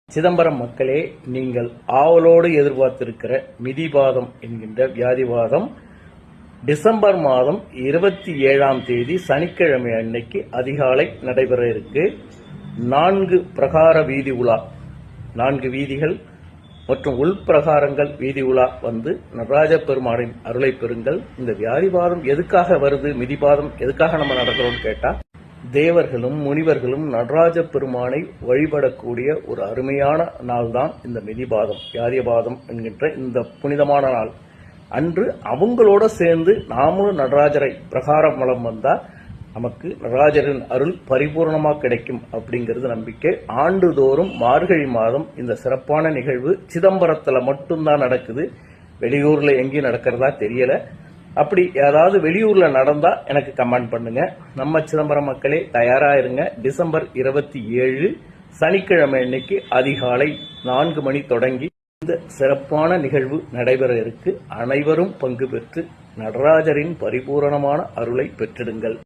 சிதம்பரம் மக்களே, நீங்கள் ஆவலோடு எதிர்பார்த்திருக்கிற மிதிபாதம் என்கின்ற வியாதிவாதம் டிசம்பர் மாதம் 27ஆம் தேதி சனிக்கிழமை அன்னைக்கு அதிகாலை நடைபெற இருக்கு. 4 பிரகார வீதி உலா, 4 வீதிகள் மற்றும் உள்பிரகாரங்கள் வீதி உலா வந்து நடராஜ பெருமானின் அருளை பெறுங்கள். இந்த வியாதிபாதம் எதுக்காக வருது, மிதிபாதம் எதுக்காக நம்ம நடக்கிறோம்னு கேட்டா, தேவர்களும் முனிவர்களும் நடராஜ பெருமானை வழிபடக்கூடிய ஒரு அருமையான நாள் தான் இந்த மிதிபாதம், வியாதிபாதம் என்கின்ற இந்த புனிதமான நாள். அன்று அவங்களோட சேர்ந்து நாமளும் நடராஜரை பிரகாரம் வலம் வந்தா நமக்கு நடராஜரின் அருள் பரிபூர்ணமா கிடைக்கும் அப்படிங்கிறது நம்பிக்கை. ஆண்டுதோறும் மார்கழி மாதம் இந்த சிறப்பான நிகழ்வு சிதம்பரத்துல மட்டும்தான் நடக்குது. வெளியூர்ல எங்கேயும் நடக்கிறதா தெரியல. அப்படி ஏதாவது வெளியூர்ல நடந்தா எனக்கு கமெண்ட் பண்ணுங்க. நம்ம சிதம்பரம் மக்களே தயாரா இருங்க. டிசம்பர் 27 சனிக்கிழமை அன்னைக்கு அதிகாலை 4 மணி தொடங்கி இந்த சிறப்பான நிகழ்வு நடைபெற இருக்கு. அனைவரும் பங்கு பெற்று நடராஜரின் பரிபூரணமான அருளை பெற்றிடுங்கள்.